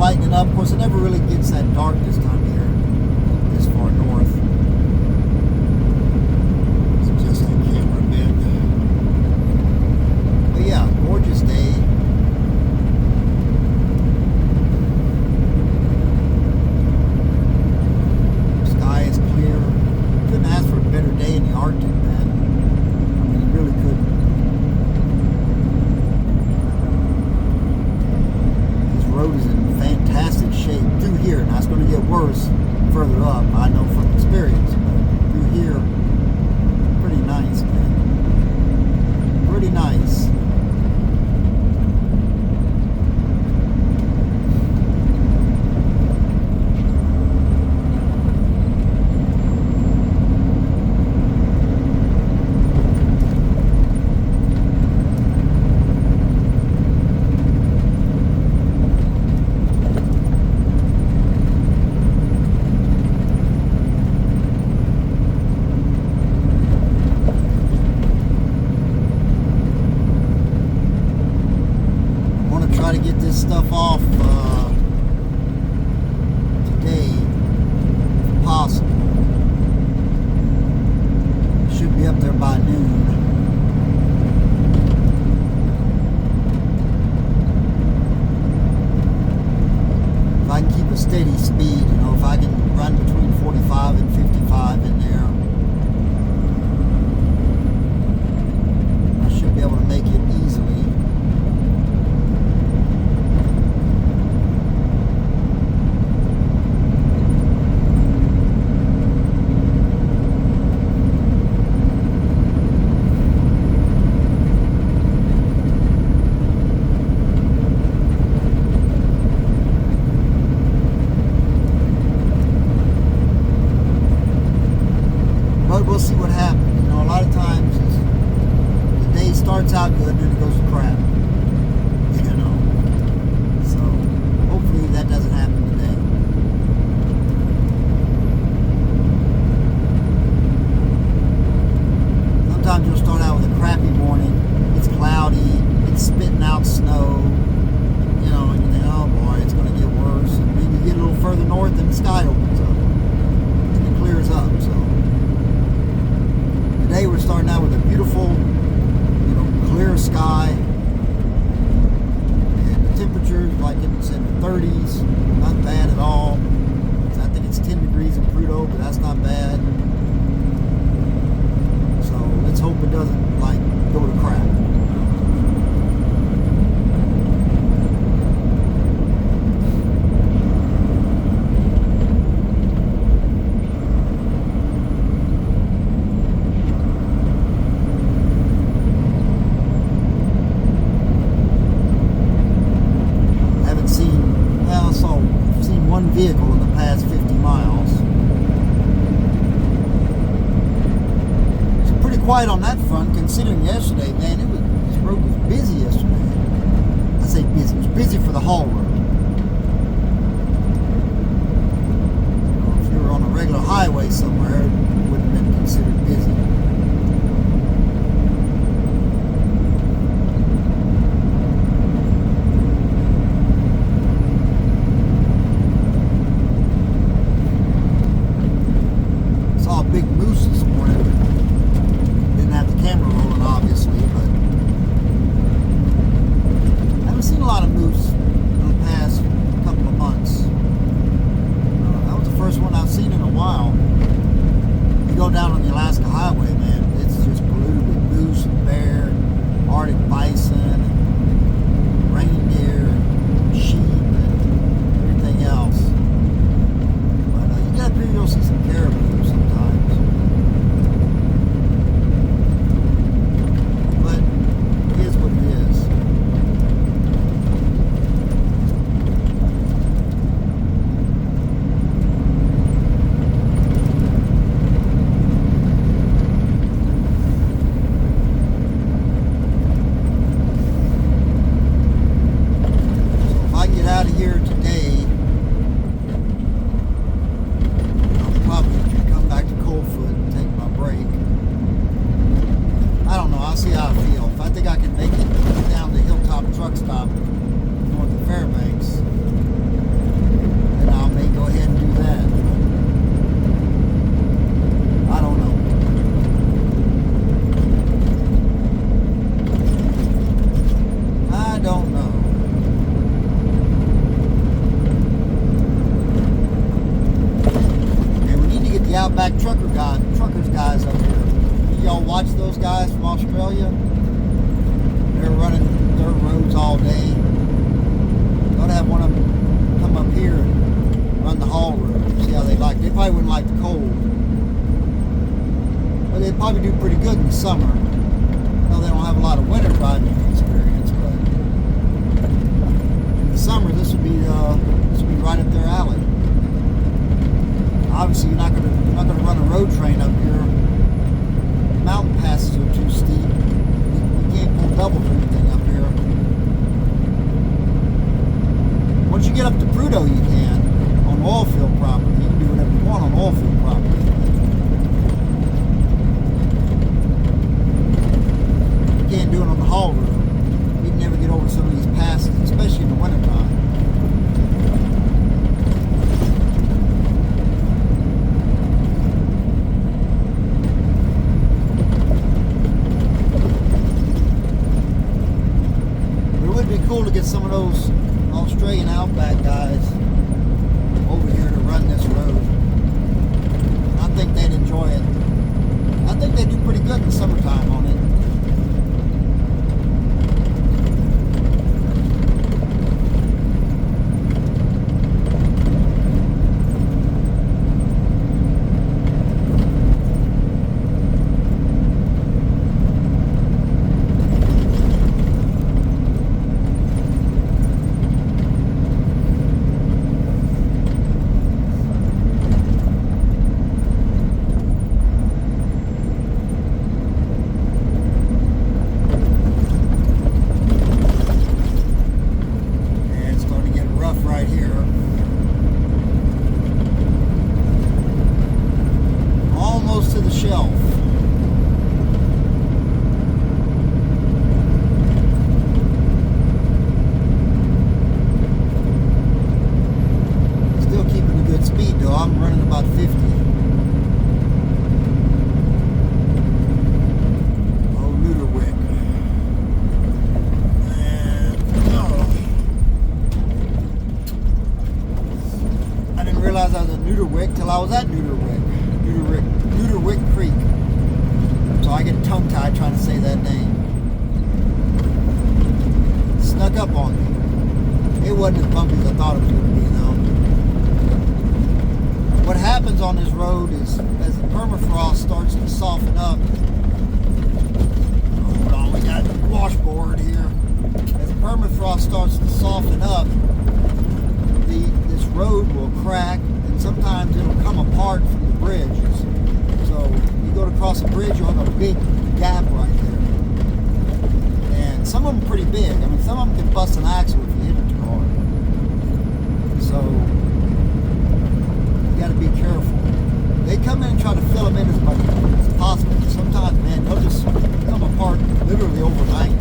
lightening up. Of course, it never really gets that dark this time of year, this far north. It's just a camera bit. But yeah, gorgeous day. Sky is clear. Couldn't ask for a better day in the Arctic, man. I mean, you really couldn't. Road is in fantastic shape through here. Now it's going to get worse further up, I know from experience, but through here, pretty nice, man. Pretty nice. To get this stuff off today, if possible. Should be up there by noon. If I can keep a steady speed, you know, if I can run between 45 and 55 in there, I should be able to make it easily. But we'll see what happens. You know, a lot of times the day starts out good and then it goes to crap. You know. So hopefully that doesn't happen today. Sometimes you'll start out with a crappy morning. It's cloudy. It's spitting out snow. You know, and you think, oh boy, it's going to get worse. And then you get a little further north and the sky opens up. And it clears up. So today we're starting out with a beautiful, you know, clear sky, and the temperature is like it's in the 30s, not bad at all. I think it's 10 degrees in Pluto, but that's not bad. So let's hope it doesn't like go to crap. One vehicle in the past 50 miles. It's pretty quiet on that front considering yesterday, man, this road was busy yesterday. I say busy, it was busy for the haul road. You know, if you were on a regular highway somewhere, it wouldn't have been considered busy. Big moose this morning. Didn't have the camera rolling, obviously, but I haven't seen a lot of moose in the past couple of months. That was the first one I've seen in a while. You go down on the Alaska Highway, man, it's just polluted with moose and bear and Arctic bison and reindeer and sheep and everything else. But you get up here, you'll see some caribou sometimes. Out of here today, I'll probably come back to Coldfoot and take my break. I don't know, I'll see how I feel. If I think I can make it down to Hilltop Truck Stop north of Fairbanks, outback truckers guys up here. Y'all watch those guys from Australia? They're running dirt roads all day. Ought to have one of them come up here and run the haul road. See how they like. They probably wouldn't like the cold, but they'd probably do pretty good in the summer. I know they don't have a lot of winter driving experience, but in the summer this would be right up their alley. Obviously, you're not gonna run a road train up here. Mountain passes are too steep. You can't pull doubles or anything up here. Once you get up to Prudhoe, you can. On oil field property, you can do whatever you want on oil field property. You can't do it on the haul road. You can never get over some of these passes, especially in the wintertime. Cool to get some of those Australian outback guys over here to run this road. I think they'd enjoy it. I think they do pretty good in the summertime on it. Right here, almost to the shelf. Still keeping a good speed though. I'm running about 50. Realized I was at Neuterwick till I was at Neuterwick Creek. So I get tongue-tied trying to say that name. It snuck up on me. It wasn't as bumpy as I thought it was going to be, though. What happens on this road is, as the permafrost starts to soften up, hold on, we got the washboard here. As the permafrost starts to soften up, this road will crack, and sometimes it'll come apart from the bridges. So you go to cross a bridge, you'll have a big gap right there. And some of them are pretty big. I mean, some of them can bust an axle if you hit it too hard. So you got to be careful. They come in and try to fill them in as much as possible. Sometimes, man, they'll just come apart literally overnight.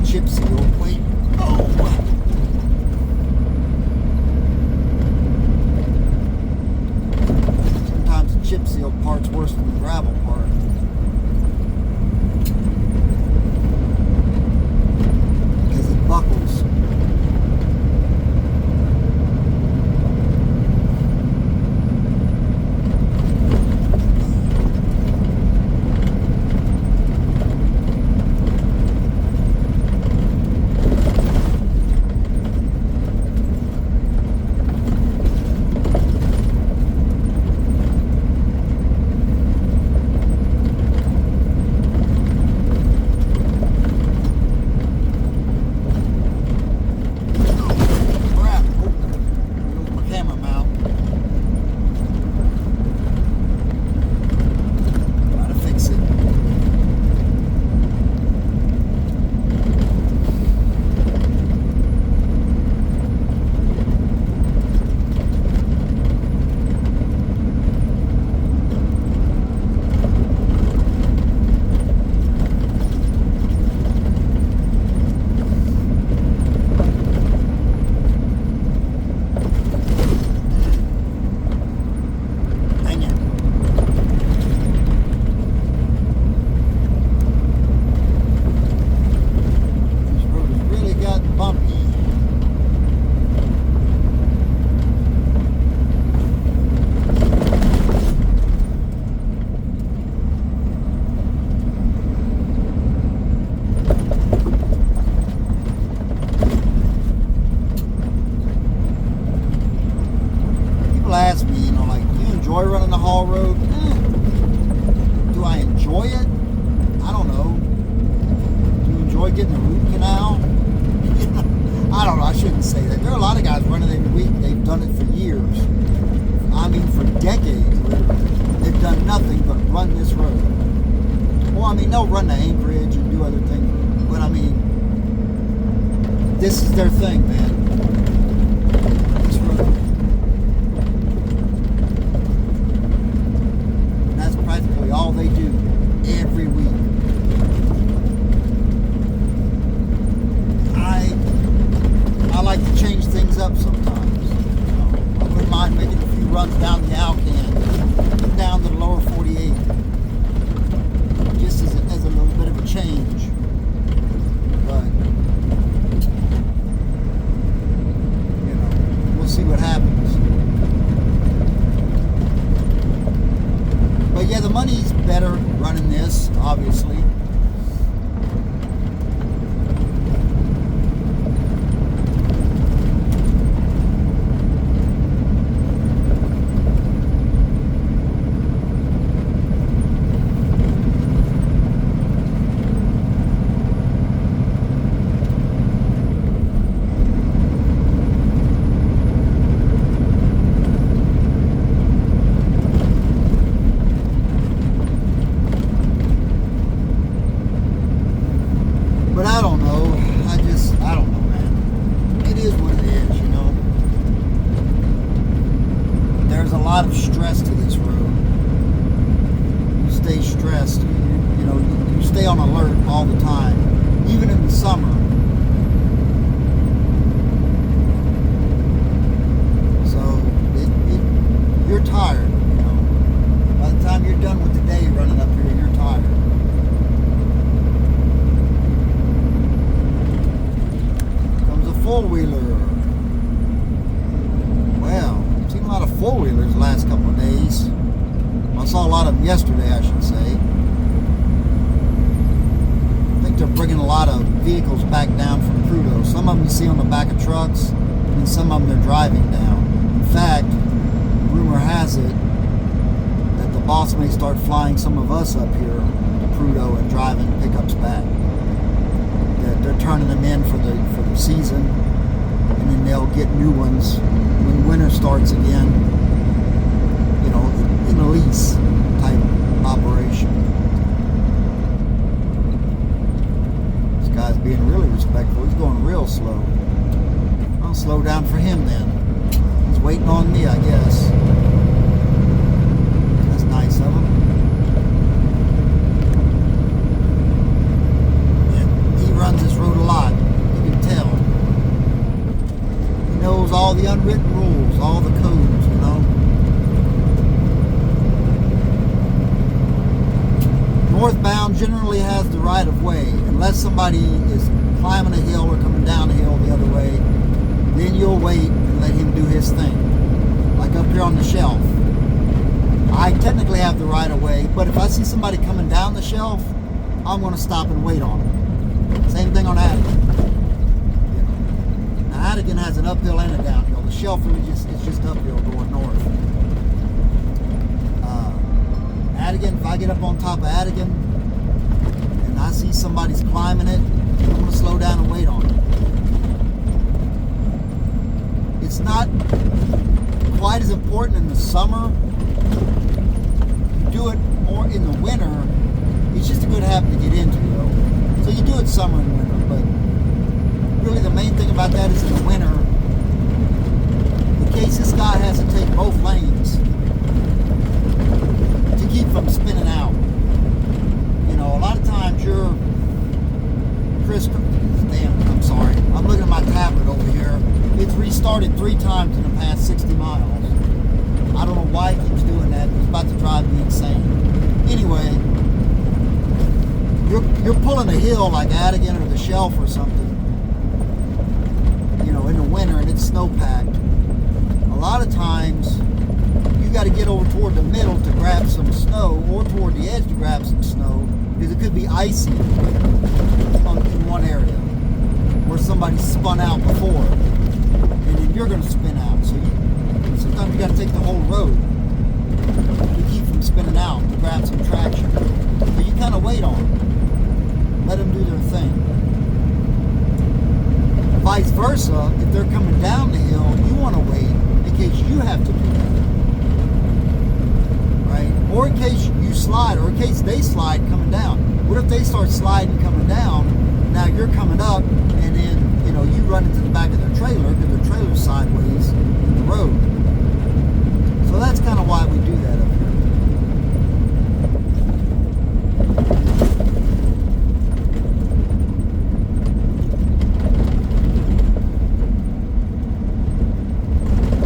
Chip seal. Wait. Oh! Sometimes the chip seal part's worse than the gravel part. start getting the root canal, I don't know, I shouldn't say that. There are a lot of guys running every week. They've done it for years. I mean, for decades, literally. They've done nothing but run this road. Well, I mean, they'll run to Anchorage and do other things, but I mean, this is their thing, man. This road. And that's practically all they do every week. I like to change things up sometimes. I wouldn't mind making a few runs down the Alcan, down to the lower 48, just as a little bit of a change. But we'll see what happens. But yeah, the money's better running this, obviously. But I don't know. I don't know, man. It is what it is, There's a lot of stress to this road. You stay stressed. You stay on alert all the time, even in the summer. So you're tired, By the time you're done with the day running up here, you're tired. Four-wheeler. Well, I've seen a lot of four-wheelers the last couple of days. I saw a lot of them yesterday, I should say. I think they're bringing a lot of vehicles back down from Prudhoe. Some of them you see on the back of trucks, and some of them they're driving down. In fact, rumor has it that the boss may start flying some of us up here to Prudhoe and driving pickups back. They're turning them in for the season, and then they'll get new ones when winter starts again, in a lease type operation. This guy's being really respectful. He's going real slow. I'll slow down for him then. He's waiting on me, I guess. That's nice of him. Runs this road a lot, you can tell. He knows all the unwritten rules, all the codes, Northbound generally has the right of way, unless somebody is climbing a hill or coming down a hill the other way. Then you'll wait and let him do his thing. Like up here on the Shelf. I technically have the right of way, but if I see somebody coming down the Shelf, I'm going to stop and wait on them. Same thing on Attigun. Now Attigun has an uphill and a downhill. The Shelf is just uphill going north. Attigun, if I get up on top of Attigun and I see somebody's climbing it, I'm going to slow down and wait on it. It's not quite as important in the summer. You do it more in the winter. It's just a good habit to get into, though. So you do it summer and winter, but really the main thing about that is in the winter, in case this guy has to take both lanes to keep from spinning out. A lot of times you're I'm sorry. I'm looking at my tablet over here. It's restarted 3 times in the past 60 miles. I don't know why it keeps doing that. It's about to drive me insane. Anyway, you're pulling a hill like Attigun or the Shelf or something, in the winter and it's snow-packed. A lot of times, you got to get over toward the middle to grab some snow, or toward the edge to grab some snow, because it could be icy in one area where somebody spun out before, and then you're going to spin out. So sometimes you got to take the whole road to keep from spinning out, to grab some traction. But you kind of wait on them. Let them do their thing. Vice versa, if they're coming down the hill, you want to wait in case you have to do that. Right? Or in case you slide, or in case they slide coming down. What if they start sliding coming down? Now you're coming up, and then you run into the back of their trailer because their trailer's sideways in the road. So that's kind of why we do that up here.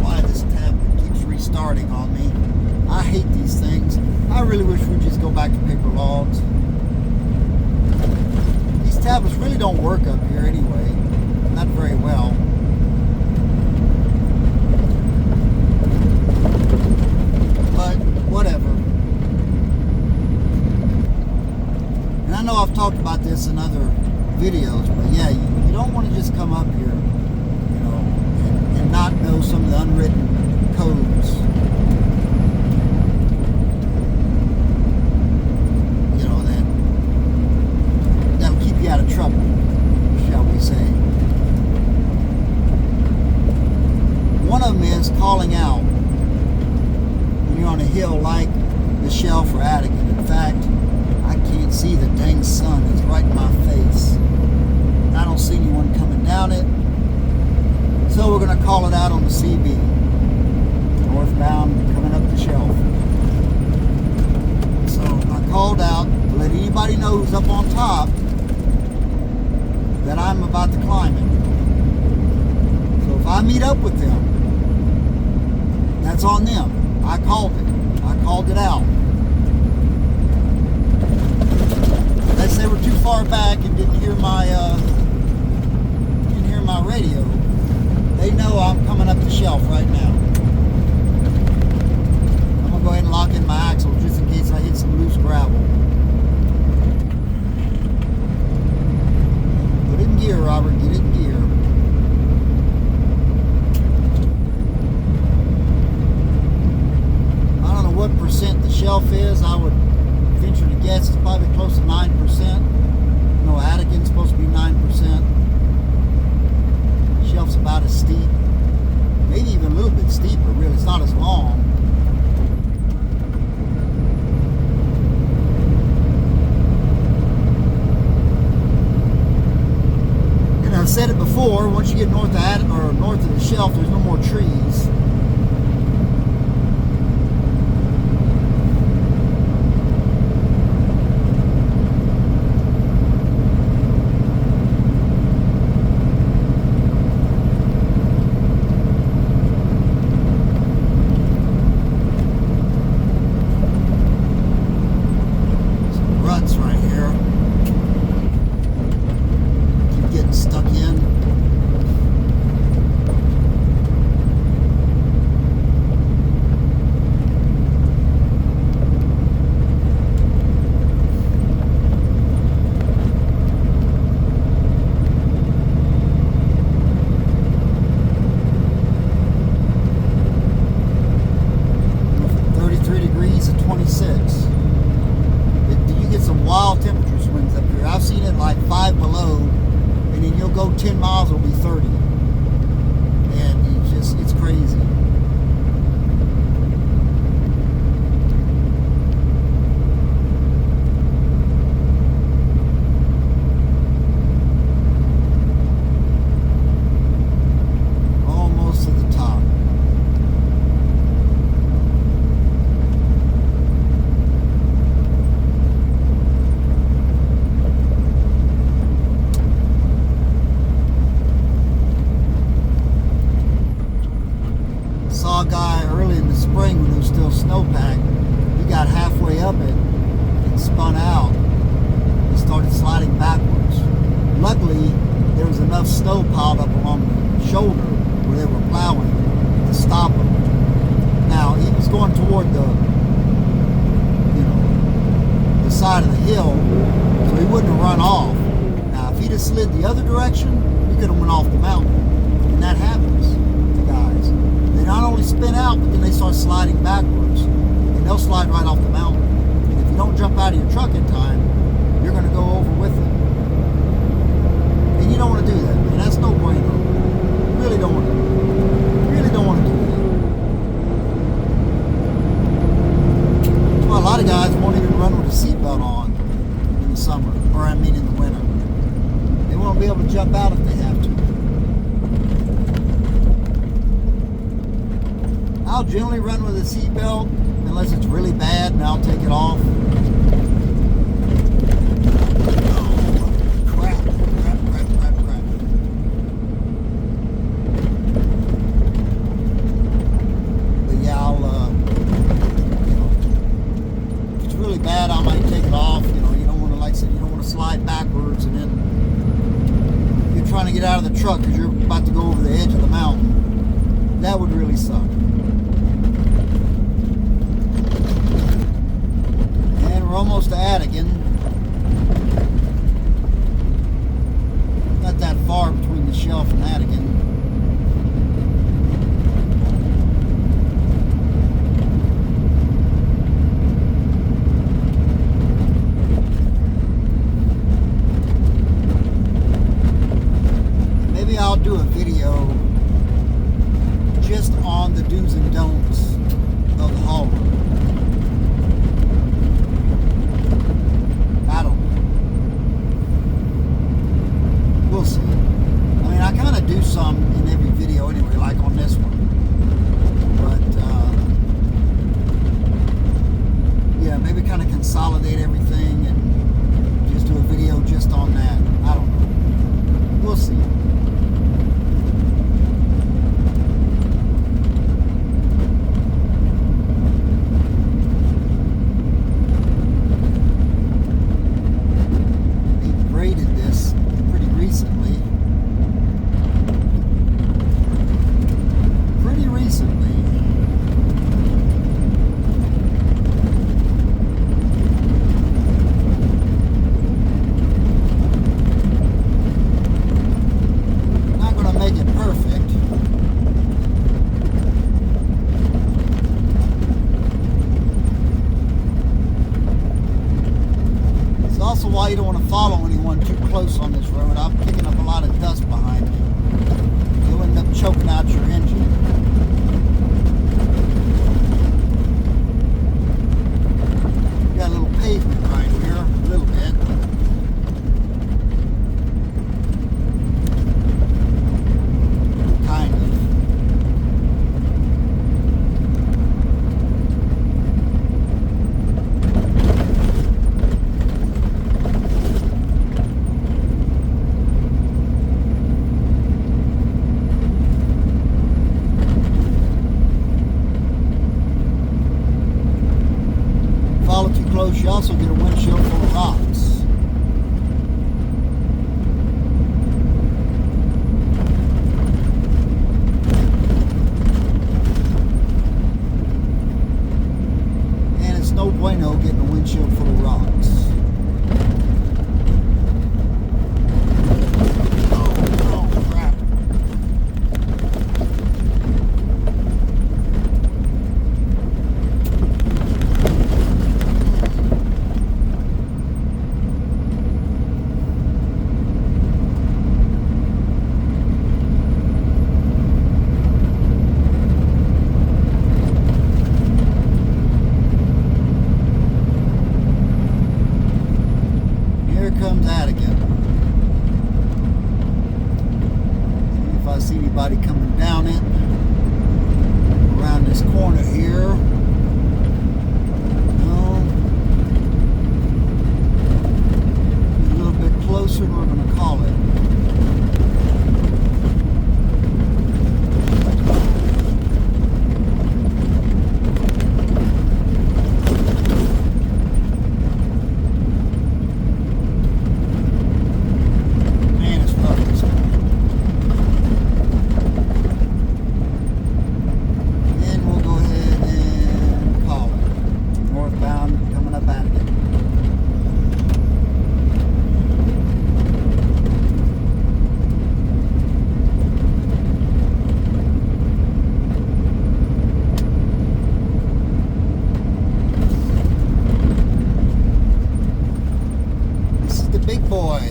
Why this tab keeps restarting on me? I hate these things. I really wish we'd just go back to paper logs. These tablets really don't work up here anyway. Not very well. But whatever. And I know I've talked about this in other videos, but yeah, you don't want to just come up here, and not know some of the unwritten codes. That'll keep you out of trouble, shall we say. One of them is calling out when you're on a hill like the Shelf or Atigun. In fact, I can't see the dang sun. It's right in my face. I don't see anyone coming down it. So we're going to call it out on the CB. Northbound coming up the Shelf. So I called out to let anybody know who's up on top that I'm about to climb it. So if I meet up with them, that's on them. I called it. I called it out. Unless they were too far back and didn't hear my radio, they know I'm coming up the Shelf right now. I'm gonna go ahead and lock in my axle just in case I hit some loose gravel. Put it in gear, Robert. Get it in gear. What percent the Shelf is, I would venture to guess it's probably close to 9%. Attigun's supposed to be 9%. Shelf's about as steep, maybe even a little bit steeper. Really, it's not as long. And I've said it before. Once you get north of the Shelf, there's no more trees. Wild temperature swings up here. I've seen it like 5 below, and then you'll go 10 miles, it'll be 30. And it's crazy. Almost to the top. Saw a guy early in the spring when it was still snowpack. He got halfway up it and spun out and started sliding backwards. Luckily, there was enough snow piled up along the shoulder where they were plowing to stop him. Now, he was going toward the side of the hill, so he wouldn't have run off. Now, if he'd have slid the other direction, he could have went off the mountain. And that happens to guys. They not only spin out, but then they start sliding backwards. And they'll slide right off the mountain. And if you don't jump out of your truck in time, you're going to go over with it. And you don't want to do that, man. That's no brainer. and jump out if they have to. I'll generally run with a seatbelt unless it's really bad, and I'll take it off. Oh, crap. But yeah, I'll, if it's really bad, I might take it off. You don't want to, like I said, you don't want to slide backwards and then you're trying to get out of the truck because you're about to go over the edge of the mountain. That would really suck. We're almost to Attigun. Not that far between the Shelf and Atigun. Maybe I'll do a video just on the do's and don'ts of the haul road. We'll see. I mean, I kind of do some in every video anyway, like on this one. But, yeah, maybe kind of consolidate everything and just do a video just on that. I don't know. We'll see. They graded this recently. Not going to make it perfect. It's also why you don't want to follow anyone too close on this road. I'm picking up a lot of dust behind me. You'll end up choking out your engine. Got a little pavement right here, a little bit. Kind of. Follow too close, you also get a windshield full of rocks. And it's no bueno getting a windshield full of rocks. Oh, crap. Here comes Attigun. See if I see anybody coming down it. Around this corner here. No. A little bit closer and we're going to call it. Big boy.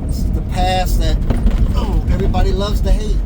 This is the pass that everybody loves to hate.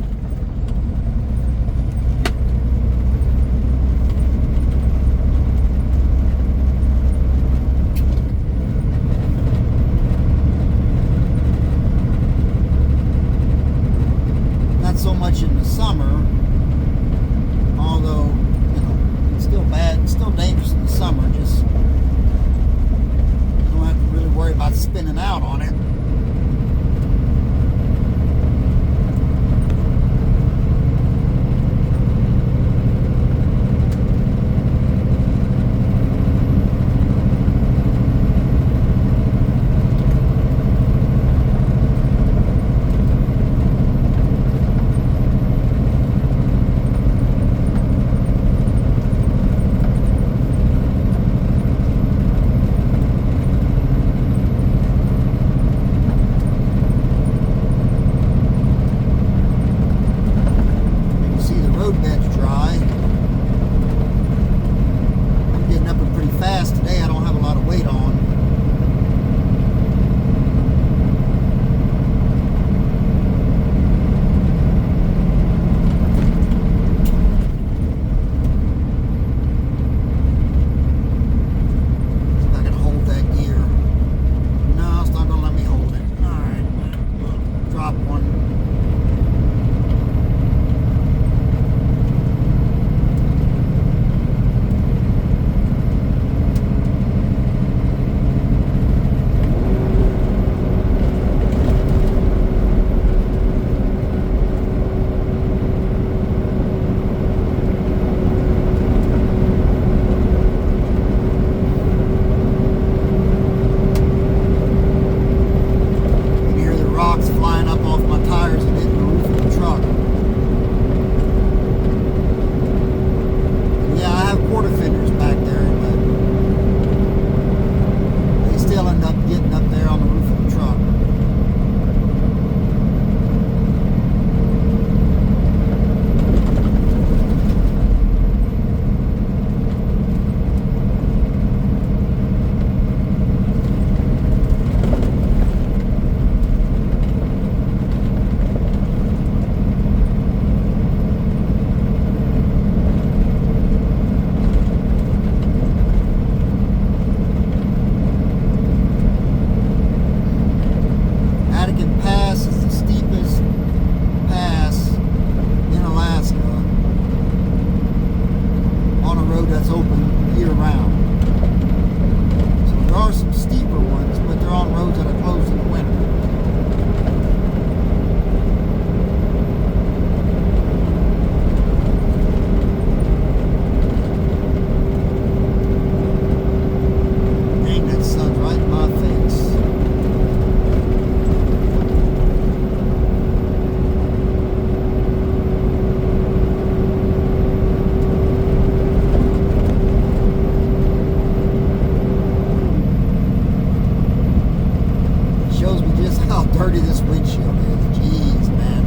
how dirty this windshield is. Jeez, man.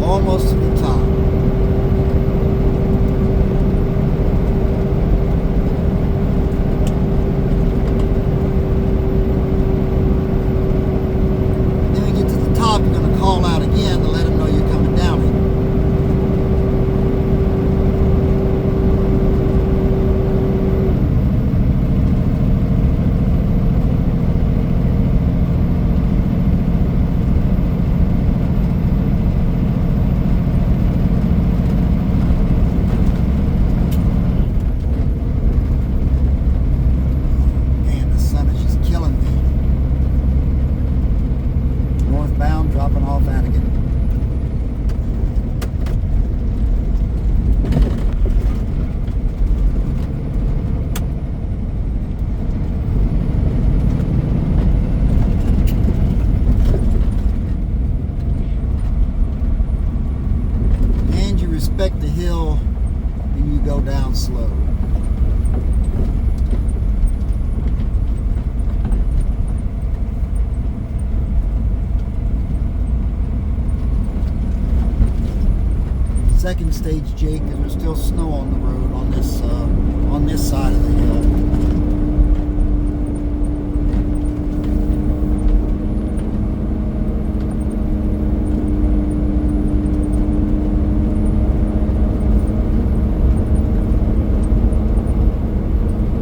Almost to the top. Then we get to the top, you're going to call out again to let them know you're coming down it. Northbound, dropping off Attigun. And you respect the hill and you go down slow. Second stage Jake, because there's still snow on the road on this side of the hill.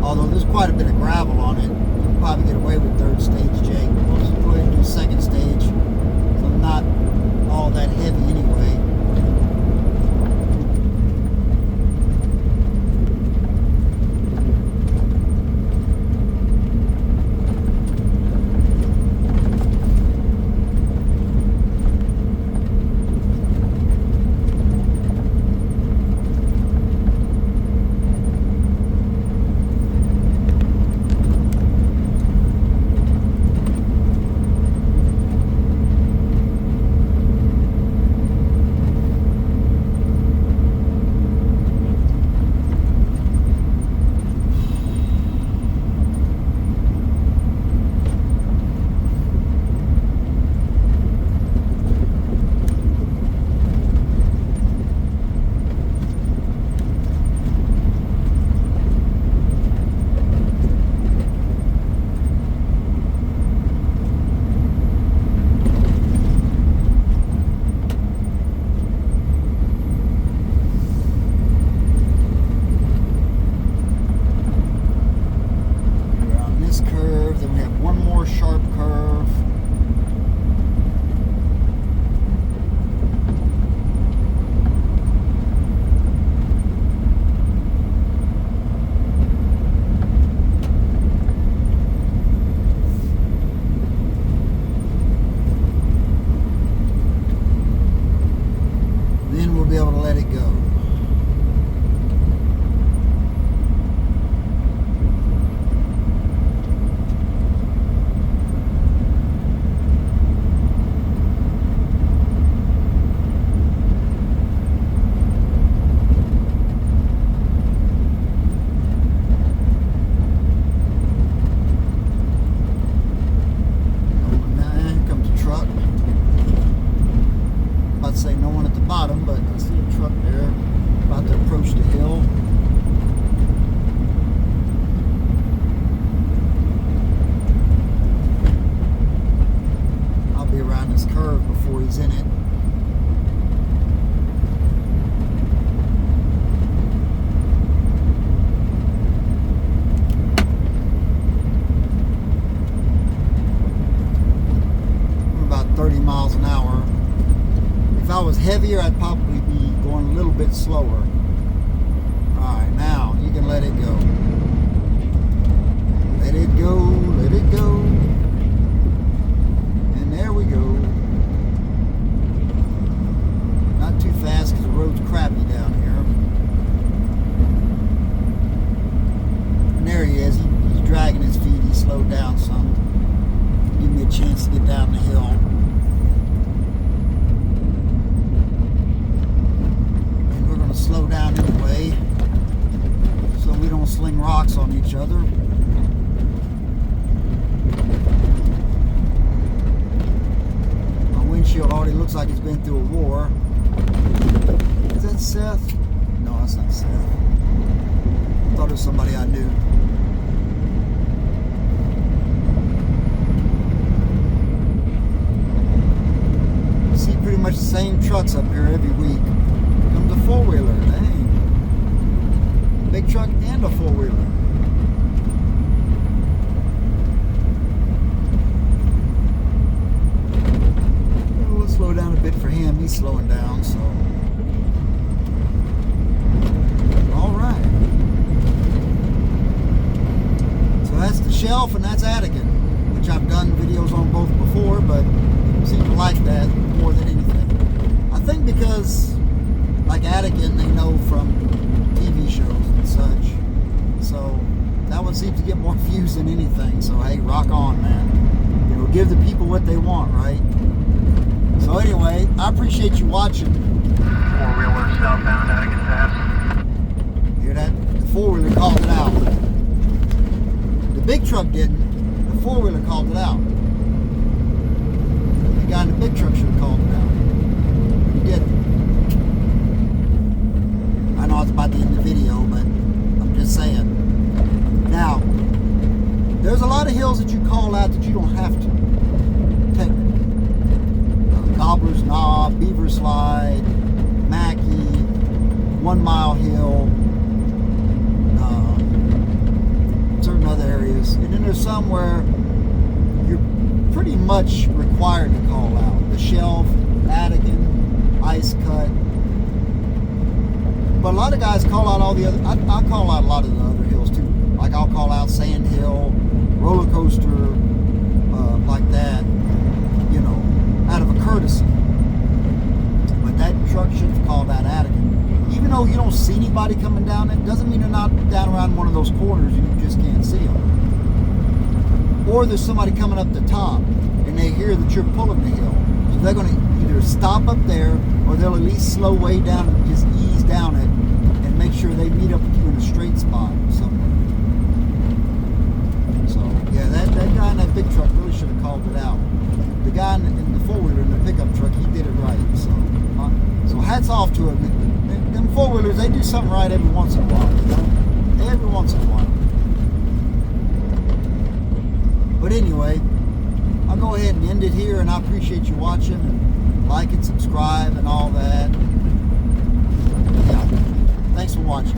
Although there's quite a bit of gravel on it, you can probably get away with third stage Jake. We'll just go ahead and do second stage, so not all that heavy anyway. miles an hour. If I was heavier, I'd probably be going a little bit slower. Alright, now you can let it go. Let it go, let it go. And there we go. Not too fast because the road's crappy down here. And there he is. He's dragging his feet. He slowed down some. Give me a chance to get down the hill. And we're going to slow down anyway so we don't sling rocks on each other. My windshield already looks like it's been through a war. Is that Seth? No, that's not Seth. I thought it was somebody I knew. See pretty much the same trucks up here every week. Comes a four-wheeler, dang. Big truck and a four-wheeler. We'll slow down a bit for him. He's slowing down, so. All right. So that's the Shelf and that's Attigun, which I've done videos on both before, but seem to like that more than anything. I think because, like Attigun, they know from TV shows and such. So that one seems to get more views than anything. So hey, rock on, man. You know, give the people what they want, right? So anyway, I appreciate you watching. Four-wheeler southbound Attigun Pass. Hear that? The four-wheeler called it out. The big truck didn't. The four-wheeler called it out. The guy in the big truck should have called it out. He didn't. I know it's about to end the video, but I'm just saying. Now, there's a lot of hills that you call out that you don't have to. Technically. Gobbler's Knob, Beaver Slide, Mackey, 1 Mile Hill, certain other areas. And then there's some where you're pretty much required to call out. The Shelf, Attigun, Ice Cut. But a lot of guys call out all the other, I call out a lot of the other hills too. Like I'll call out Sand Hill, Roller Coaster, like that, you know, out of a courtesy. But that truck should have called out Attigun. Even though you don't see anybody coming down it, doesn't mean they're not down around one of those corners and you just can't see them. Or there's somebody coming up the top and they hear that you're pulling the hill. So they're going to either stop up there or they'll at least slow way down and just ease down it and make sure they meet up with you in a straight spot somewhere. So, yeah, that guy in that big truck really should have called it out. The guy in the four-wheeler in the pickup truck, he did it right. So hats off to him. Them four-wheelers, they do something right every once in a while. You know? Every once in a while. But anyway, I'll go ahead and end it here, and I appreciate you watching, and like and subscribe and all that. Yeah. Thanks for watching.